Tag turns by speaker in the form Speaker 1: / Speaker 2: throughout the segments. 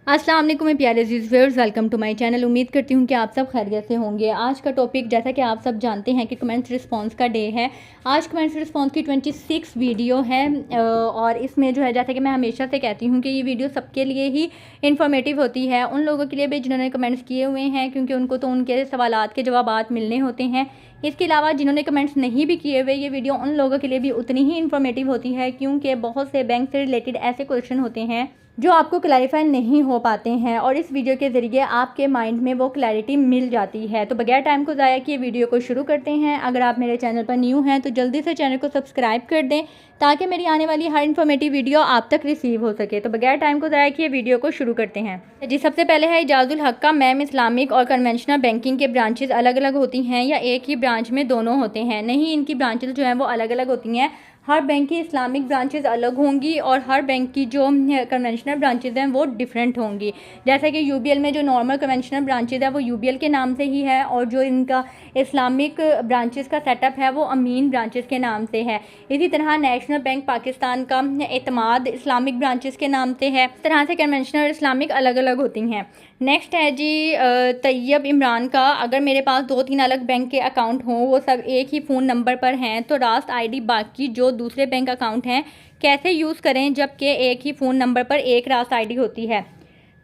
Speaker 1: अस्सलाम वालेकुम मेरे प्यारे अज़ीज़ viewers, welcome to my channel. उम्मीद करती हूँ कि आप सब खैरियत से होंगे। आज का टॉपिक, जैसा कि आप सब जानते हैं कि कमेंट्स रिस्पांस का डे है। आज कमेंट्स रिस्पांस की 26 वीडियो है और इसमें जो है, जैसा कि मैं हमेशा से कहती हूँ कि ये वीडियो सबके लिए ही इन्फॉर्मेटिव होती है। उन लोगों के लिए भी जिन्होंने कमेंट्स किए हुए हैं, क्योंकि उनको तो उनके सवालात के जवाबात मिलने होते हैं। इसके अलावा जिन्होंने कमेंट्स नहीं भी किए हुए, ये वीडियो उन लोगों के लिए भी उतनी ही इन्फॉर्मेटिव होती है, क्योंकि बहुत से बैंक से रिलेटेड ऐसे क्वेश्चन होते हैं जो आपको क्लैरिफाई नहीं हो पाते हैं और इस वीडियो के ज़रिए आपके माइंड में वो क्लैरिटी मिल जाती है। तो बगैर टाइम को ज़ाया किए वीडियो को शुरू करते हैं। अगर आप मेरे चैनल पर न्यू हैं तो जल्दी से चैनल को सब्सक्राइब कर दें, ताकि मेरी आने वाली हर इन्फॉर्मेटिव वीडियो आप तक रिसीव हो सके। तो बगैर टाइम को ज़ाया किए वीडियो को शुरू करते हैं। जी, सबसे पहले है इजाज़ुल हक का। मैम, इस्लामिक और कन्वेंशनल बैंकिंग के ब्रांचेज अलग अलग होती हैं या एक ही ब्रांच में दोनों होते हैं? नहीं, इनकी ब्रांचेज जो हैं वो अलग अलग होती हैं। हर बैंक की इस्लामिक ब्रांचेस अलग होंगी और हर बैंक की जो कन्वेंशनल ब्रांचेस हैं वो डिफरेंट होंगी। जैसे कि यूबीएल में जो नॉर्मल कन्वेंशनल ब्रांचेस है वो यूबीएल के नाम से ही है, और जो इनका इस्लामिक ब्रांचेस का सेटअप है वो अमीन ब्रांचेस के नाम से है। इसी तरह नेशनल बैंक पाकिस्तान का एतमाद इस्लामिक ब्रांचेस के नाम से है। इस तरह से कन्वेंशनल और इस्लामिक अलग अलग होती हैं। नेक्स्ट है जी तैयब इमरान का। अगर मेरे पास 2-3 अलग बैंक के अकाउंट हों, वो सब एक ही फ़ोन नंबर पर हैं, तो रास्त आईडी बाकी जो दूसरे बैंक अकाउंट हैं कैसे यूज़ करें, जबकि एक ही फ़ोन नंबर पर एक रास्त आईडी होती है?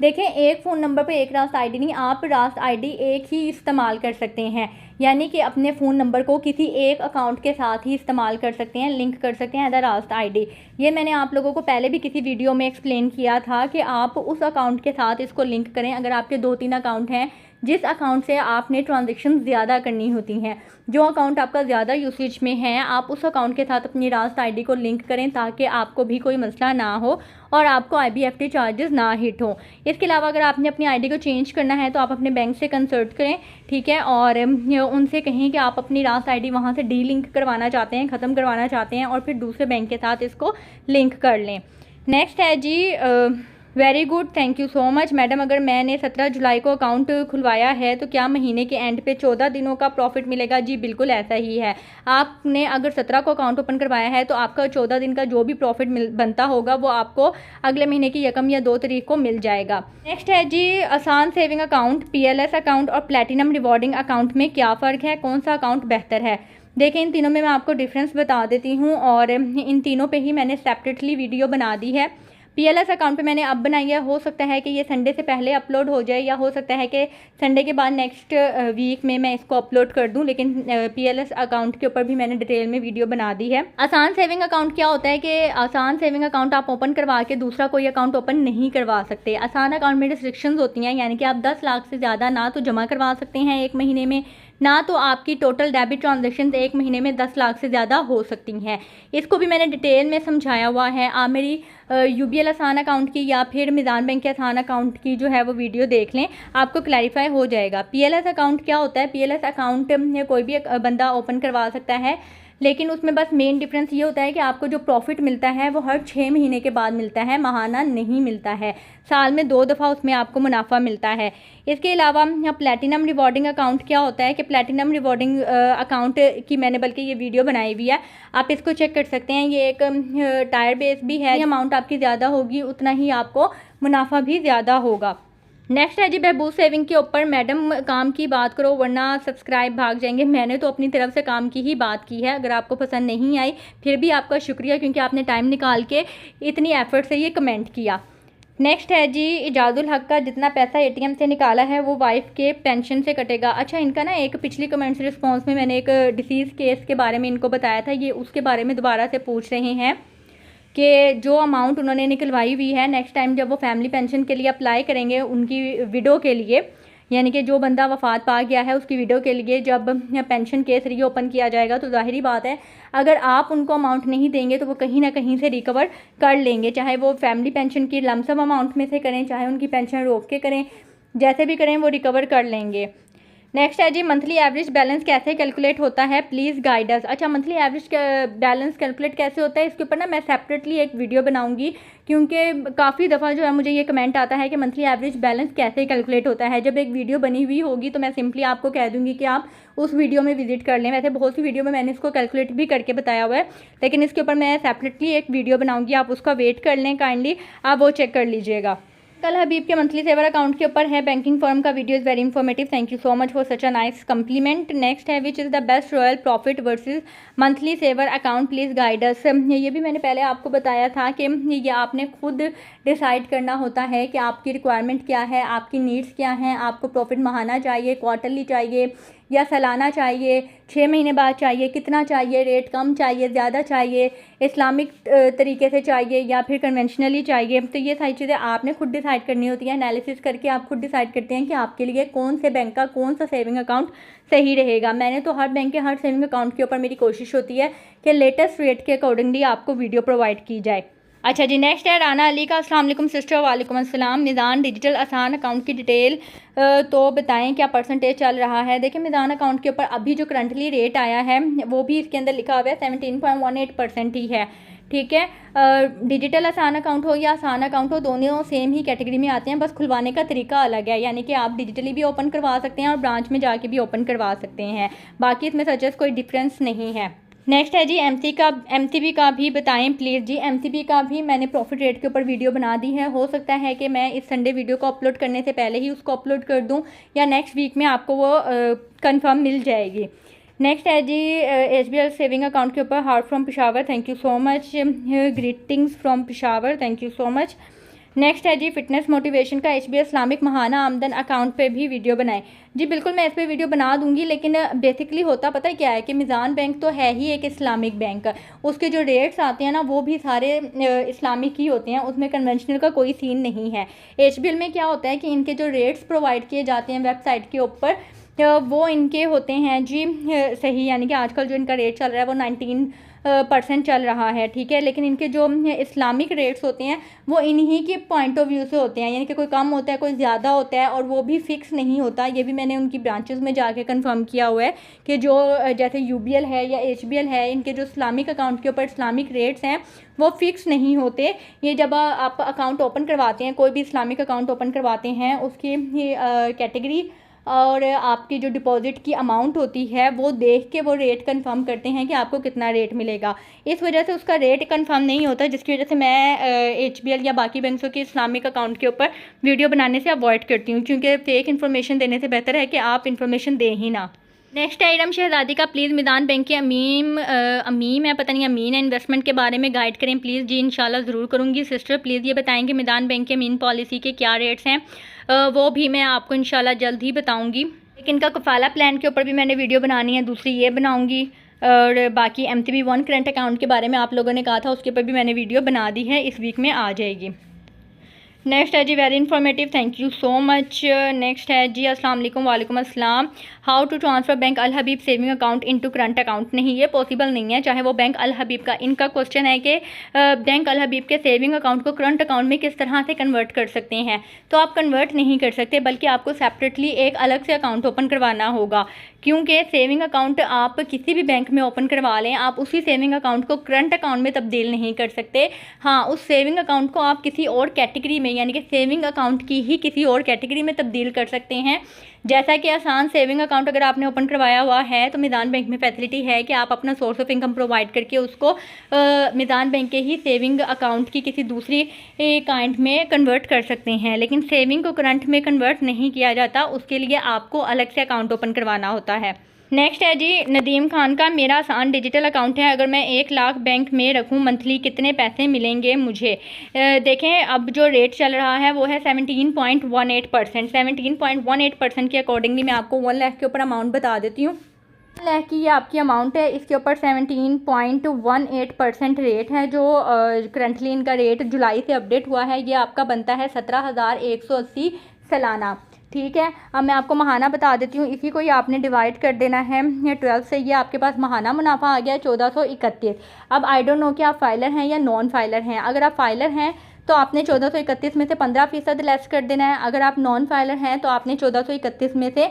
Speaker 1: देखें, एक फ़ोन नंबर पर एक रास्त आईडी नहीं, आप रास्त आईडी एक ही इस्तेमाल कर सकते हैं। यानी कि अपने फ़ोन नंबर को किसी एक अकाउंट के साथ ही इस्तेमाल कर सकते हैं, लिंक कर सकते हैं एज अ रास्त आईडी। ये मैंने आप लोगों को पहले भी किसी वीडियो में एक्सप्लेन किया था कि आप उस अकाउंट के साथ इसको लिंक करें। अगर आपके 2-3 अकाउंट हैं जिस अकाउंट से आपने ट्रांजेक्शन ज़्यादा करनी होती हैं, जो अकाउंट आपका ज़्यादा यूसेज में है, आप उस अकाउंट के साथ अपनी रास्त आईडी को लिंक करें, ताकि आपको भी कोई मसला ना हो और आपको IBFT चार्जेस ना हिट हो। इसके अलावा अगर आपने अपनी आईडी को चेंज करना है तो आप अपने बैंक से कंसल्ट करें, ठीक है, और उनसे कहें कि आप अपनी रास्त आईडी वहाँ से डी लिंक करवाना चाहते हैं, ख़त्म करवाना चाहते हैं, और फिर दूसरे बैंक के साथ इसको लिंक कर लें। नेक्स्ट है जी very good, thank you so much madam. अगर मैंने 17 जुलाई को अकाउंट खुलवाया है तो क्या महीने के एंड पे 14 दिनों का प्रॉफिट मिलेगा? जी बिल्कुल ऐसा ही है। आपने अगर 17 को अकाउंट ओपन करवाया है तो आपका 14 दिन का जो भी प्रॉफिट बनता होगा वो आपको अगले महीने की 1 या 2 तारीख को मिल जाएगा। नेक्स्ट है जी आसान सेविंग अकाउंट, PLS अकाउंट और प्लेटिनम रिवॉर्डिंग अकाउंट में क्या फ़र्क है? कौन सा अकाउंट बेहतर है? देखें, इन तीनों में मैं आपको डिफरेंस बता देती हूँ और इन तीनों पे ही मैंने सेपरेटली वीडियो बना दी है। PLS अकाउंट पे मैंने अब बनाई है, हो सकता है कि ये संडे से पहले अपलोड हो जाए या हो सकता है कि संडे के बाद नेक्स्ट वीक में मैं इसको अपलोड कर दूं, लेकिन PLS अकाउंट के ऊपर भी मैंने डिटेल में वीडियो बना दी है। आसान सेविंग अकाउंट क्या होता है कि आसान सेविंग अकाउंट आप ओपन करवा के दूसरा कोई अकाउंट ओपन नहीं करवा सकते। आसान अकाउंट में रिस्ट्रिक्शंस होती हैं, यानी कि आप 10 लाख से ज़्यादा ना तो जमा करवा सकते हैं एक महीने में, ना तो आपकी टोटल डेबिट ट्रांजैक्शन एक महीने में 10 लाख से ज़्यादा हो सकती हैं। इसको भी मैंने डिटेल में समझाया हुआ है। आप मेरी UBL आसान अकाउंट की या फिर मिज़ान बैंक के आसान अकाउंट की जो है वो वीडियो देख लें, आपको क्लैरिफाई हो जाएगा। PLS अकाउंट क्या होता है? PLS अकाउंट कोई भी बंदा ओपन करवा सकता है, लेकिन उसमें बस मेन डिफरेंस ये होता है कि आपको जो प्रॉफिट मिलता है वो हर 6 महीने के बाद मिलता है, माहाना नहीं मिलता है। साल में 2 दफ़ा उसमें आपको मुनाफा मिलता है। इसके अलावा प्लैटिनम रिवॉर्डिंग अकाउंट क्या होता है कि प्लैटिनम रिवॉर्डिंग अकाउंट की मैंने बल्कि ये वीडियो बनाई हुई है, आप इसको चेक कर सकते हैं। ये एक टायर बेस भी है, अमाउंट आपकी ज़्यादा होगी उतना ही आपको मुनाफा भी ज़्यादा होगा। नेक्स्ट है जी बहबूद सेविंग के ऊपर। मैडम, काम की बात करो वरना सब्सक्राइब भाग जाएंगे। मैंने तो अपनी तरफ से काम की ही बात की है। अगर आपको पसंद नहीं आई फिर भी आपका शुक्रिया, क्योंकि आपने टाइम निकाल के इतनी एफर्ट से ये कमेंट किया। नेक्स्ट है जी इजाज़ुल हक का। जितना पैसा ATM से निकाला है वो वाइफ के पेंशन से कटेगा? अच्छा, इनका ना एक पिछली कमेंट्स रिस्पॉन्स में मैंने एक डिसीज़ केस के बारे में इनको बताया था, ये उसके बारे में दोबारा से पूछ रहे हैं कि जो अमाउंट उन्होंने निकलवाई हुई है, नेक्स्ट टाइम जब वो फैमिली पेंशन के लिए अप्लाई करेंगे उनकी विडो के लिए, यानी कि जो बंदा वफ़ात पा गया है उसकी विडो के लिए जब पेंशन केस रीओपन किया जाएगा, तो ज़ाहिरी बात है अगर आप उनको अमाउंट नहीं देंगे तो वो कहीं ना कहीं से रिकवर कर लेंगे, चाहे वो फैमिली पेंशन की लमसम अमाउंट में से करें, चाहे उनकी पेंशन रोक के करें, जैसे भी करें वो रिकवर कर लेंगे। नेक्स्ट है जी मंथली एवरेज बैलेंस कैसे कैलकुलेट होता है? प्लीज़ गाइड अस। अच्छा, मंथली एवरेज बैलेंस कैलकुलेट कैसे होता है, इसके ऊपर ना मैं सेपरेटली एक वीडियो बनाऊंगी, क्योंकि काफ़ी दफ़ा जो है मुझे ये कमेंट आता है कि मंथली एवरेज बैलेंस कैसे कैलकुलेट होता है। जब एक वीडियो बनी हुई होगी तो मैं सिंपली आपको कह दूँगी कि आप उस वीडियो में विजिट कर लें। वैसे बहुत सी वीडियो में मैंने इसको कैलकुलेट भी करके बताया हुआ है, लेकिन इसके ऊपर मैं सेपरेटली एक वीडियो बनाऊँगी, आप उसका वेट कर लें काइंडली, आप वो चेक कर लीजिएगा। अल हबीब के मंथली सेवर अकाउंट के ऊपर है बैंकिंग फर्म का video is very informative, thank you so much for such a nice compliment. Next है which is the best royal profit versus monthly saver account, please guide us. ये भी मैंने पहले आपको बताया था कि ये आपने खुद डिसाइड करना होता है कि आपकी रिक्वायरमेंट क्या है, आपकी नीड्स क्या हैं, आपको प्रॉफिट महाना चाहिए, क्वार्टरली चाहिए या सालाना चाहिए, 6 महीने बाद चाहिए, कितना चाहिए, रेट कम चाहिए, ज़्यादा चाहिए, इस्लामिक तरीके से चाहिए या फिर कन्वेंशनली चाहिए। तो ये सारी चीज़ें आपने खुद डिसाइड करनी होती है। एनालिसिस करके आप खुद डिसाइड करते हैं कि आपके लिए कौन से बैंक का कौन सा सेविंग अकाउंट सही रहेगा। मैंने तो हर बैंक के हर सेविंग अकाउंट के ऊपर मेरी कोशिश होती है कि लेटेस्ट रेट के अकॉर्डिंगली आपको वीडियो प्रोवाइड की जाए। अच्छा जी, नेक्स्ट है राना अली का। अस्सलाम वालेकुम सिस्टर। वालेकुम अस्सलाम। मिज़ान डिजिटल आसान अकाउंट की डिटेल तो बताएं क्या परसेंटेज चल रहा है। देखिए मिज़ान अकाउंट के ऊपर अभी जो करंटली रेट आया है वो भी इसके अंदर लिखा हुआ है 17.18% ही है, ठीक है। डिजिटल आसान अकाउंट हो या आसान अकाउंट हो, दोनों सेम ही कैटेगरी में आते हैं, बस खुलवाने का तरीका अलग है। यानी कि आप डिजिटली भी ओपन करवा सकते हैं और ब्रांच में जाके भी ओपन करवा सकते हैं, बाकी इसमें सच कोई डिफरेंस नहीं है। नेक्स्ट है जी एमसीबी का भी बताएं प्लीज़। जी एमसीबी का भी मैंने प्रॉफिट रेट के ऊपर वीडियो बना दी है, हो सकता है कि मैं इस संडे वीडियो को अपलोड करने से पहले ही उसको अपलोड कर दूं या नेक्स्ट वीक में आपको वो कंफर्म मिल जाएगी। नेक्स्ट है जी एसबीएल सेविंग अकाउंट के ऊपर heart from Peshawar, thank you so much. Greetings from Peshawar, thank you so much. Next है जी फिटनेस मोटिवेशन का एचबीएल इस्लामिक महाना आमदन अकाउंट पे भी वीडियो बनाएं। जी बिल्कुल मैं इस पर वीडियो बना दूंगी, लेकिन बेसिकली होता पता है क्या है कि मिज़ान बैंक तो है ही एक इस्लामिक बैंक, उसके जो रेट्स आते हैं ना वो भी सारे इस्लामिक ही होते हैं, उसमें कन्वेंशनल का कोई सीन नहीं है। एचबीएल में क्या होता है कि इनके जो रेट्स प्रोवाइड किए जाते हैं वेबसाइट के ऊपर वो इनके होते हैं जी सही, यानी कि आजकल जो इनका रेट चल रहा है वो 19% चल रहा है, ठीक है। लेकिन इनके जो इस्लामिक रेट्स होते हैं वो इन्हीं के पॉइंट ऑफ व्यू से होते हैं, यानी कि कोई कम होता है कोई ज़्यादा होता है और वो भी फिक्स नहीं होता। ये भी मैंने उनकी ब्रांचेस में जाके कंफर्म किया हुआ है कि जो जैसे यूबीएल है या एचबीएल है, इनके जो इस्लामिक अकाउंट के ऊपर इस्लामिक रेट्स हैं वो फिक्स नहीं होते। ये जब आप अकाउंट ओपन करवाते हैं, कोई भी इस्लामिक अकाउंट ओपन करवाते हैं, उसकी कैटेगरी और आपकी जो डिपॉजिट की अमाउंट होती है वो देख के वो रेट कंफर्म करते हैं कि आपको कितना रेट मिलेगा। इस वजह से उसका रेट कंफर्म नहीं होता, जिसकी वजह से मैं एचबीएल या बाकी बैंकों के इस्लामिक अकाउंट के ऊपर वीडियो बनाने से अवॉइड करती हूँ, क्योंकि फेक इन्फॉर्मेशन देने से बेहतर है कि आप इन्फॉर्मेशन दें ही ना। नेक्स्ट आइटम शहजादी का, प्लीज़ मिज़ान बैंक के अमीम है, पता नहीं अमीन है, इन्वेस्टमेंट के बारे में गाइड करें प्लीज़। जी इंशाल्लाह ज़रूर करूँगी सिस्टर। प्लीज़ ये बताएं कि मिज़ान बैंक के अमीन पॉलिसी के क्या रेट्स हैं, वो भी मैं आपको इंशाल्लाह जल्द ही बताऊँगी। लेकिन इनका कफाला प्लान के ऊपर भी मैंने वीडियो बनानी है, दूसरी ये बनाऊँगी। और बाकी MTB1 करंट अकाउंट के बारे में आप लोगों ने कहा था, उसके ऊपर भी मैंने वीडियो बना दी है, इस वीक में आ जाएगी। नेक्स्ट है जी very informative, thank you so much. Next है जी अस्सलाम वालेकुम। वालेकुम अस्सलाम। How to transfer bank Al Habib saving account into current account. नहीं, ये पॉसिबल नहीं है, चाहे वो बैंक अल हबीब का। इनका क्वेश्चन है कि बैंक अल हबीब के सेविंग अकाउंट को करंट अकाउंट में किस तरह से कन्वर्ट कर सकते हैं। तो आप कन्वर्ट नहीं कर सकते, बल्कि आपको सेपरेटली एक अलग से अकाउंट ओपन करवाना होगा, क्योंकि सेविंग अकाउंट आप किसी भी बैंक में ओपन करवा लें, आप उसी सेविंग अकाउंट को करंट अकाउंट में तब्दील नहीं कर सकते। हाँ, उस सेविंग अकाउंट को आप किसी और कैटेगरी में, यानी कि सेविंग अकाउंट की ही किसी और कैटेगरी में तब्दील कर सकते हैं। जैसा कि आसान सेविंग अकाउंट अगर आपने ओपन करवाया हुआ है तो मिज़ान बैंक में फैसिलिटी है कि आप अपना सोर्स ऑफ इनकम प्रोवाइड करके उसको मिज़ान बैंक के ही सेविंग अकाउंट की किसी दूसरी काइंड में कन्वर्ट कर सकते हैं। लेकिन सेविंग को करंट में कन्वर्ट नहीं किया जाता, उसके लिए आपको अलग से अकाउंट ओपन करवाना होता है। नेक्स्ट है जी नदीम खान का, मेरा आसान डिजिटल अकाउंट है, अगर मैं 1 लाख बैंक में रखूं मंथली कितने पैसे मिलेंगे मुझे। देखें अब जो रेट चल रहा है वो है 17.18%। 17.18% के अकॉर्डिंगली मैं आपको 1 लाख के ऊपर अमाउंट बता देती हूँ। 1 लाख की ये आपकी अमाउंट है, इसके ऊपर 17.18% रेट है, जो करंटली इनका रेट जुलाई से अपडेट हुआ है। ये आपका बनता है 17,180 सालाना, ठीक है। अब मैं आपको महाना बता देती हूँ, इसी को ही आपने डिवाइड कर देना है 12 से। ये आपके पास महाना मुनाफा आ गया 1431। अब आई डोंट नो कि आप फाइलर हैं या नॉन फाइलर हैं। अगर आप फाइलर हैं तो आपने 1431 में से 15% लेस कर देना है। अगर आप नॉन फाइलर हैं तो आपने 1431 में से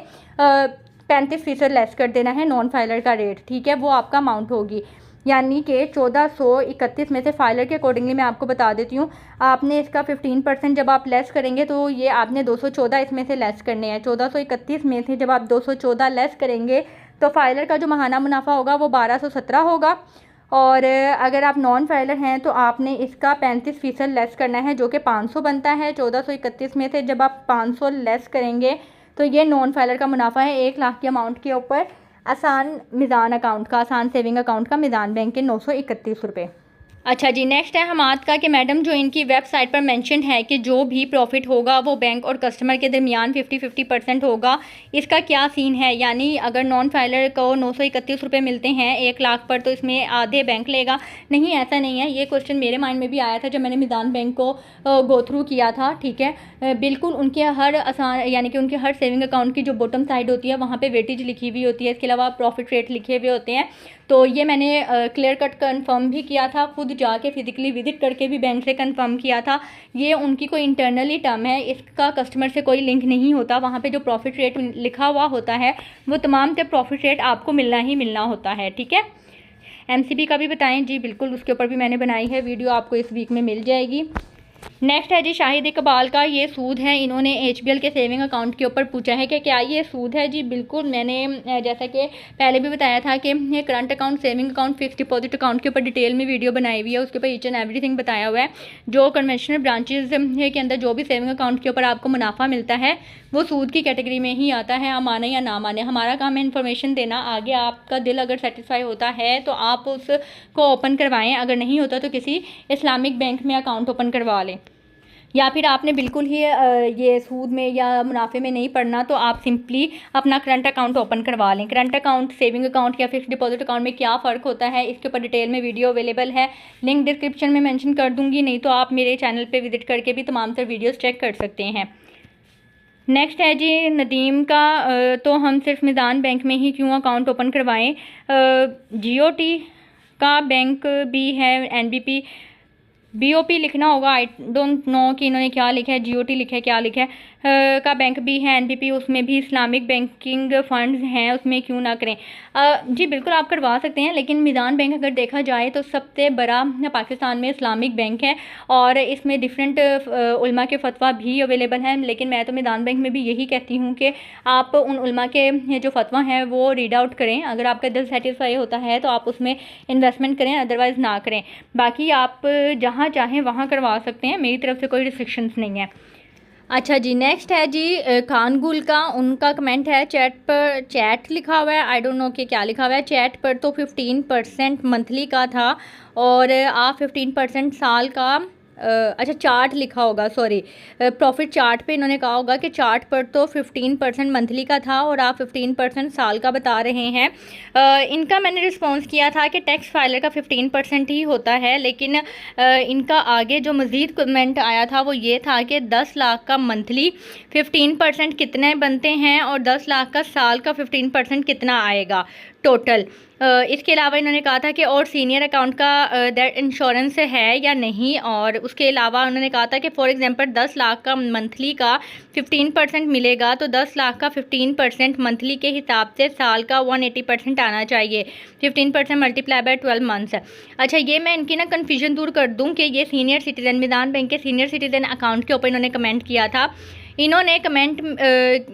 Speaker 1: 35% लेस कर देना है नॉन फाइलर का रेट, ठीक है। वो आपका अमाउंट होगी, यानी कि 1431 में से फाइलर के अकॉर्डिंगली मैं आपको बता देती हूँ। आपने इसका 15% जब आप लेस करेंगे तो ये आपने 214 इसमें से लेस करने हैं। 1431 में से जब आप 214 लेस करेंगे तो फाइलर का जो महाना मुनाफा होगा वो 1217 होगा, और अगर आप नॉन फाइलर हैं तो आपने इसका 35% लेस करना है, जो कि 500 बनता है 1431 में से। जब आप 500 लेस करेंगे तो ये नॉन फाइलर का मुनाफा है 1 लाख के अमाउंट के ऊपर आसान मिज़ान अकाउंट का, आसान सेविंग अकाउंट का मिज़ान बैंक के 931 रुपये। अच्छा जी, नेक्स्ट है हमाद का कि मैडम जो इनकी वेबसाइट पर मेंशन है कि जो भी प्रॉफिट होगा वो बैंक और कस्टमर के दरमियान 50-50% होगा, इसका क्या सीन है? यानी अगर नॉन फाइलर को 931 रुपये मिलते हैं 1 लाख पर तो इसमें आधे बैंक लेगा? नहीं, ऐसा नहीं है। ये क्वेश्चन मेरे माइंड में भी आया था जब मैंने मिज़ान बैंक को गो थ्रू किया था। ठीक है, बिल्कुल उनके हर आसान यानी कि उनके हर सेविंग अकाउंट की जो बॉटम साइड होती है वहाँ पर वेटेज लिखी हुई होती है, इसके अलावा प्रॉफिट रेट लिखे हुए होते हैं। तो ये मैंने क्लियर कट कंफर्म भी किया था, खुद जाके फिजिकली विजिट करके भी बैंक से कंफर्म किया था। ये उनकी कोई इंटरनली टर्म है, इसका कस्टमर से कोई लिंक नहीं होता। वहाँ पे जो प्रॉफिट रेट लिखा हुआ होता है वो तमाम से प्रॉफिट रेट आपको मिलना ही मिलना होता है। ठीक है, एमसीबी का भी बताएं जी, बिल्कुल उसके ऊपर भी मैंने बनाई है वीडियो, आपको इस वीक में मिल जाएगी। नेक्स्ट है जी शाहिद इकबाल का, ये सूद है। इन्होंने एचबीएल के सेविंग अकाउंट के ऊपर पूछा है कि क्या ये सूद है? जी बिल्कुल, मैंने जैसा कि पहले भी बताया था कि ये current account, saving account, fix deposit account के ऊपर डिटेल में वीडियो बनाई हुई है, उसके ऊपर ईच एंड एवरीथिंग बताया हुआ है। जो कन्वेंशनल ब्रांचेज के अंदर जो भी सेविंग अकाउंट के ऊपर आपको मुनाफा मिलता है वो सूद की कैटेगरी में ही आता है, आप माने या ना माने। हमारा काम है इन्फॉर्मेशन देना, आगे आपका दिल अगर सेटिस्फाई होता है तो आप उसको ओपन करवाएं, अगर नहीं होता तो किसी इस्लामिक बैंक में अकाउंट ओपन करवा लें। या फिर आपने बिल्कुल ही ये सूद में या मुनाफे में नहीं पढ़ना तो आप सिंपली अपना करंट अकाउंट ओपन करवा लें। करंट अकाउंट, सेविंग अकाउंट या फिक्स डिपॉजिट अकाउंट में क्या फ़र्क होता है इसके ऊपर डिटेल में वीडियो अवेलेबल है, लिंक डिस्क्रिप्शन में मेंशन कर दूंगी, नहीं तो आप मेरे चैनल पे विजिट करके भी तमाम तर वीडियोस चेक कर सकते हैं। नेक्स्ट है जी नदीम का, तो हम सिर्फ मिज़ान बैंक में ही क्यों अकाउंट ओपन करवाएं? जीओटी का बैंक भी है, एनबीपी बीओपी लिखना होगा, आई डोंट नो कि इन्होंने क्या लिखा है, जीओटी लिखा है, क्या लिखा है, का बैंक भी है, एनबीपी, उसमें भी इस्लामिक बैंकिंग फ़ंड्स हैं, उसमें क्यों ना करें? जी बिल्कुल आप करवा सकते हैं, लेकिन मिज़ान बैंक अगर देखा जाए तो सबसे बड़ा पाकिस्तान में इस्लामिक बैंक है और इसमें डिफरेंट उलमा के फतवा भी अवेलेबल हैं। लेकिन मैं तो मिज़ान बैंक में भी यही कहती हूँ कि आप उन उलमा के जो फतवा हैं वो रीड आउट करें, अगर आपका दिल सेटिस्फाई होता है तो आप उसमें इन्वेस्टमेंट करें, अदरवाइज़ ना करें। बाकी आप जहाँ चाहें वहाँ करवा सकते हैं, मेरी तरफ से कोई रिस्ट्रिक्शंस नहीं है। अच्छा जी, नेक्स्ट है जी खानगुल का, उनका कमेंट है चैट पर, चैट लिखा हुआ है, आई डोंट नो कि क्या लिखा हुआ है। चैट पर तो 15% मंथली का था और आप 15% साल का, अच्छा चार्ट लिखा होगा, सॉरी, प्रॉफिट चार्ट पे इन्होंने कहा होगा कि चार्ट पर तो 15% मंथली का था और आप 15% साल का बता रहे हैं। इनका मैंने रिस्पॉन्स किया था कि टैक्स फाइलर का 15% ही होता है, लेकिन इनका आगे जो मज़ीद कमेंट आया था वो ये था कि 10 लाख का मंथली 15% कितने बनते हैं और 10 लाख का साल का 15% कितना आएगा टोटल। इसके अलावा इन्होंने कहा था कि और सीनियर अकाउंट का दैट इंश्योरेंस है या नहीं, और उसके अलावा उन्होंने कहा था कि फॉर एग्जांपल 10 लाख का मंथली का 15% मिलेगा तो 10 लाख का 15% मंथली के हिसाब से साल का 180% आना चाहिए, 15% मल्टीप्लाई बाय 12 मंथ्स। अच्छा, ये मैं इनकी ना कन्फ्यूजन दूर कर दूँ कि ये सीनियर सिटीज़न, मिज़ान बैंक के सीनियर सिटीज़न अकाउंट के ऊपर इन्होंने कमेंट किया था। इन्होंने कमेंट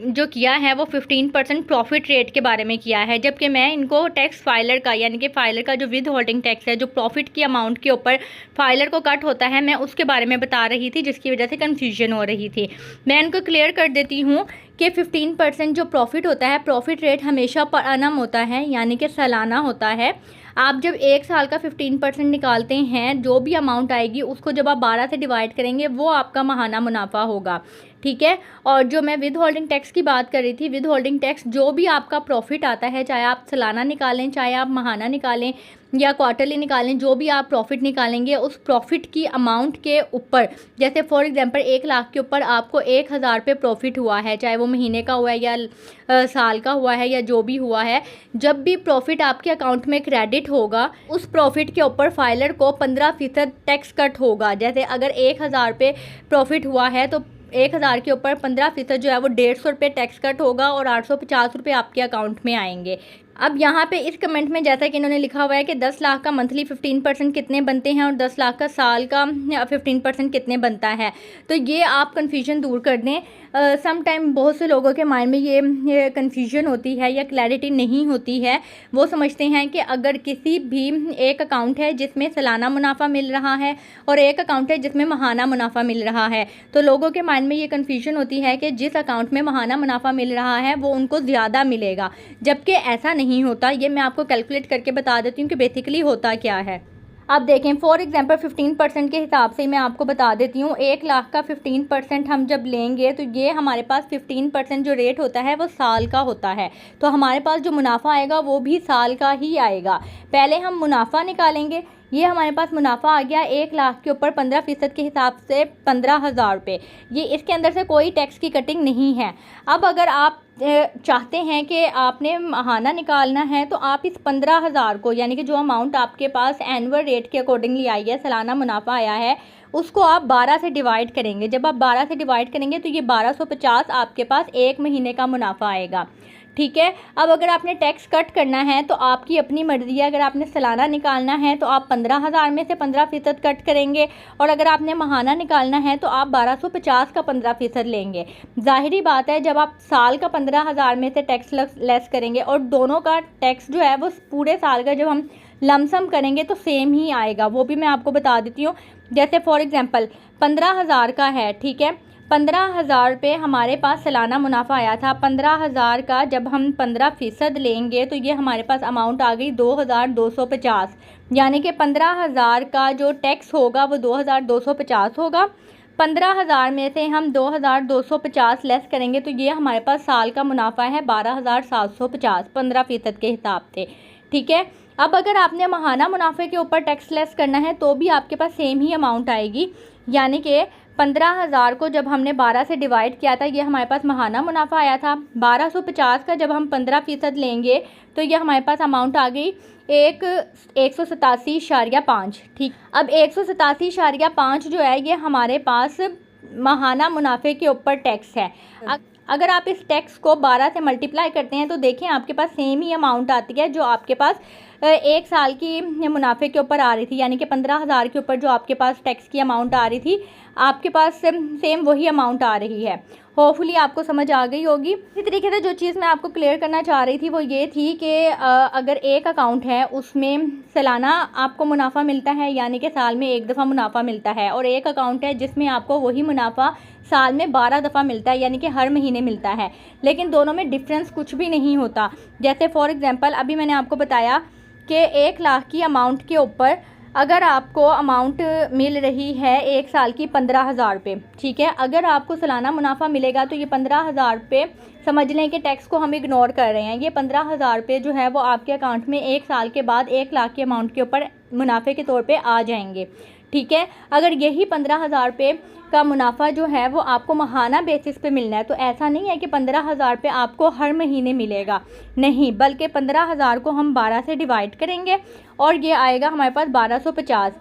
Speaker 1: जो किया है वो 15% प्रॉफिट रेट के बारे में किया है, जबकि मैं इनको टैक्स फाइलर का, यानी कि फाइलर का जो विद होल्डिंग टैक्स है, जो प्रॉफिट की अमाउंट के ऊपर फाइलर को कट होता है, मैं उसके बारे में बता रही थी, जिसकी वजह से कन्फ्यूजन हो रही थी। मैं इनको क्लियर कर देती हूँ कि 15% जो प्रॉफिट होता है, प्रॉफिट रेट हमेशा पर annum होता है, यानी कि सालाना होता है। आप जब एक साल का 15% निकालते हैं, जो भी अमाउंट आएगी उसको जब आप 12 से डिवाइड करेंगे वो आपका माहाना मुनाफा होगा। ठीक है, और जो मैं विद होल्डिंग टैक्स की बात कर रही थी, विद होल्डिंग टैक्स जो भी आपका प्रॉफिट आता है, चाहे आप सालाना निकालें, चाहे आप माहाना निकालें या क्वार्टरली निकालें, जो भी आप प्रॉफिट निकालेंगे उस प्रॉफिट की अमाउंट के ऊपर, जैसे फॉर एग्जांपल 1 लाख के ऊपर आपको 1000 रुपये प्रॉफिट हुआ है, चाहे वो महीने का हुआ है या साल का हुआ है या जो भी हुआ है, जब भी प्रॉफिट आपके अकाउंट में क्रेडिट होगा उस प्रॉफिट के ऊपर फाइलर को 15% टैक्स कट होगा। जैसे अगर 1000 रुपये प्रॉफिट हुआ है तो 1000 के ऊपर 15% जो है वो 150 रुपये टैक्स कट होगा और 850 रुपये आपके अकाउंट में आएंगे। अब यहाँ पे इस कमेंट में जैसा कि इन्होंने लिखा हुआ है कि 10 लाख का मंथली 15% कितने बनते हैं और 10 लाख का साल का 15% कितने बनता है। तो ये आप कन्फ्यूजन दूर कर दें। सम टाइम बहुत से लोगों के माइंड में ये कन्फ्यूजन होती है या क्लैरिटी नहीं होती है। वो समझते हैं कि अगर किसी भी एक अकाउंट है जिसमें सालाना मुनाफा मिल रहा है और एक अकाउंट है जिसमें माहाना मुनाफा मिल रहा है, तो लोगों के माइंड में ये कन्फ्यूजन होती है कि जिस अकाउंट में माहाना मुनाफा मिल रहा है वो उनको ज़्यादा मिलेगा, जबकि ऐसा नहीं होता। ये मैं आपको कैलकुलेट करके बता देती हूँ कि बेसिकली होता क्या है। अब देखें, फॉर एग्जांपल 15% के हिसाब से मैं आपको बता देती हूँ। 1 लाख का 15% हम जब लेंगे तो ये हमारे पास 15% जो रेट होता है वो साल का होता है, तो हमारे पास जो मुनाफा आएगा वो भी साल का ही आएगा। पहले हम मुनाफा निकालेंगे। ये हमारे पास मुनाफा आ गया 1 लाख के ऊपर 15% के हिसाब से 15,000 रुपये। ये इसके अंदर से कोई टैक्स की कटिंग नहीं है। अब अगर आप चाहते हैं कि आपने माहाना निकालना है तो आप इस 15,000 को, यानी कि जो अमाउंट आपके पास एनुअल रेट के अकॉर्डिंगली आई है, सालाना मुनाफा आया है, उसको आप 12 से डिवाइड करेंगे। जब आप 12 से डिवाइड करेंगे तो ये 1250 आपके पास एक महीने का मुनाफा आएगा। ठीक है। अब अगर आपने टैक्स कट करना है तो आपकी अपनी मर्ज़ी है। अगर आपने सालाना निकालना है तो आप 15,000 में से 15% कट करेंगे, और अगर आपने माहाना निकालना है तो आप 1250 का 15% लेंगे। ज़ाहिरी बात है, जब आप साल का 15,000 में से टैक्स लेस करेंगे और दोनों का टैक्स जो है वो पूरे साल का जब हम लमसम करेंगे तो सेम ही आएगा। वो भी मैं आपको बता देती हूँ। जैसे फॉर एग्जांपल 15,000 का है, ठीक है, 15,000 रुपये हमारे पास सालाना मुनाफा आया था। 15,000 का जब हम 15% लेंगे तो ये हमारे पास अमाउंट आ गई 2,250, यानी कि 15,000 का जो टैक्स होगा वो 2,250 होगा। 15,000 में से हम 2,250 लेस करेंगे तो ये हमारे पास साल का मुनाफा है 12,750 15% के हिसाब से। ठीक है। अब अगर आपने माहाना मुनाफे के ऊपर टैक्स लेस करना है तो भी आपके पास सेम ही अमाउंट आएगी, यानी कि 15,000 को जब हमने 12 से डिवाइड किया था, ये हमारे पास माहाना मुनाफा आया था। 1250 का जब हम 15% लेंगे तो ये हमारे पास अमाउंट आ गई 187.5। ठीक। अब 187.5 जो है ये हमारे पास माहाना मुनाफे के ऊपर टैक्स है। अगर आप इस टैक्स को 12 से मल्टीप्लाई करते हैं तो देखें आपके पास सेम ही अमाउंट आती है जो आपके पास एक साल की मुनाफे के ऊपर आ रही थी, यानी कि 15,000 के ऊपर जो आपके पास टैक्स की अमाउंट आ रही थी, आपके पास सेम वही अमाउंट आ रही है। होपफुली आपको समझ आ गई होगी। इसी तरीके से जो चीज़ मैं आपको क्लियर करना चाह रही थी वो ये थी कि अगर एक अकाउंट है उसमें सालाना आपको मुनाफा मिलता है, यानी कि साल में एक दफ़ा मुनाफा मिलता है, और एक अकाउंट है जिसमें आपको वही मुनाफा साल में 12 दफ़ा मिलता है, यानी कि हर महीने मिलता है, लेकिन दोनों में डिफरेंस कुछ भी नहीं होता। जैसे फॉर एग्जांपल अभी मैंने आपको बताया कि 1 लाख की अमाउंट के ऊपर अगर आपको अमाउंट मिल रही है एक साल की 15,000 रुपये, ठीक है, अगर आपको सालाना मुनाफा मिलेगा तो ये 15,000 रुपये समझ लें कि टैक्स को हम इग्नोर कर रहे हैं। ये 15,000 रुपये जो है वो आपके अकाउंट में एक साल के बाद 1 लाख के अमाउंट के ऊपर मुनाफे के तौर पे आ जाएंगे। ठीक है। अगर यही 15,000 रुपये का मुनाफा जो है वो आपको माहाना बेसिस पे मिलना है तो ऐसा नहीं है कि 15,000 रुपये आपको हर महीने मिलेगा, नहीं, बल्कि 15,000 को हम 12 से डिवाइड करेंगे और ये आएगा हमारे पास 1250।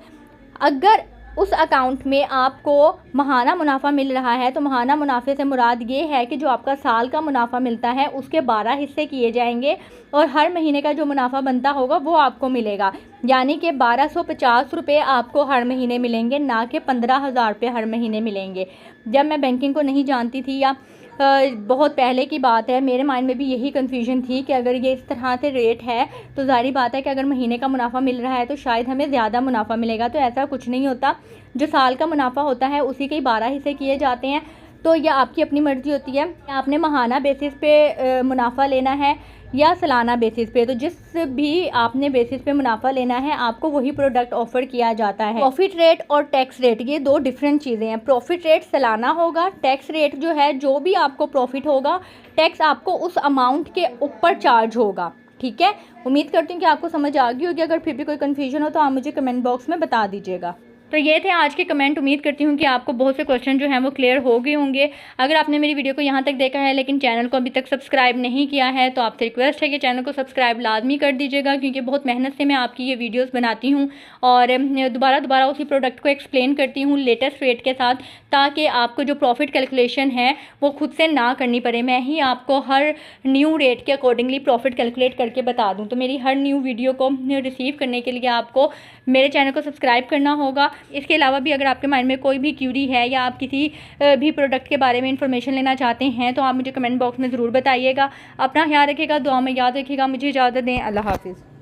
Speaker 1: अगर उस अकाउंट में आपको माहाना मुनाफा मिल रहा है तो माहाना मुनाफे से मुराद ये है कि जो आपका साल का मुनाफा मिलता है उसके 12 हिस्से किए जाएंगे और हर महीने का जो मुनाफा बनता होगा वो आपको मिलेगा, यानी कि 1250 रुपये आपको हर महीने मिलेंगे, ना कि 15,000 रुपये हर महीने मिलेंगे। जब मैं बैंकिंग को नहीं जानती थी या बहुत पहले की बात है, मेरे माइंड में भी यही कन्फ्यूजन थी कि अगर ये इस तरह से रेट है तो ज़ाहिर बात है कि अगर महीने का मुनाफा मिल रहा है तो शायद हमें ज़्यादा मुनाफा मिलेगा, तो ऐसा कुछ नहीं होता। जो साल का मुनाफा होता है उसी के 12 हिस्से किए जाते हैं। तो यह आपकी अपनी मर्ज़ी होती है, आपने माहाना बेसिस पे मुनाफा लेना है या सालाना बेसिस पे। तो जिस भी आपने बेसिस पे मुनाफा लेना है आपको वही प्रोडक्ट ऑफर किया जाता है। प्रॉफिट रेट और टैक्स रेट ये दो डिफरेंट चीज़ें हैं। प्रॉफिट रेट सालाना होगा, टैक्स रेट जो है जो भी आपको प्रॉफिट होगा टैक्स आपको उस अमाउंट के ऊपर चार्ज होगा। ठीक है। उम्मीद करती हूँ कि आपको समझ आ गई होगी। अगर फिर भी कोई कन्फ्यूजन हो तो आप मुझे कमेंट बॉक्स में बता दीजिएगा। तो ये थे आज के कमेंट। उम्मीद करती हूँ कि आपको बहुत से क्वेश्चन जो हैं वो क्लियर हो गए होंगे। अगर आपने मेरी वीडियो को यहाँ तक देखा है लेकिन चैनल को अभी तक सब्सक्राइब नहीं किया है तो आपसे रिक्वेस्ट है कि चैनल को सब्सक्राइब लाजमी कर दीजिएगा, क्योंकि बहुत मेहनत से मैं आपकी ये वीडियोज़ बनाती हूँ और दोबारा उसी प्रोडक्ट को एक्सप्लेन करती हूँ लेटेस्ट रेट के साथ, ताकि आपको जो प्रॉफिट कैलकुलेशन है वो खुद से ना करनी पड़े। मैं ही आपको हर न्यू रेट के अकॉर्डिंगली प्रॉफिट कैलकुलेट करके बता दूँ। तो मेरी हर न्यू वीडियो को रिसीव करने के लिए आपको मेरे चैनल को सब्सक्राइब करना होगा। इसके अलावा भी अगर आपके माइंड में कोई भी क्यूरी है या आप किसी भी प्रोडक्ट के बारे में इंफॉर्मेशन लेना चाहते हैं तो आप मुझे कमेंट बॉक्स में ज़रूर बताइएगा। अपना ख्याल रखिएगा, दुआ में याद रखिएगा। मुझे इजाज़त दें। अल्लाह हाफिज़।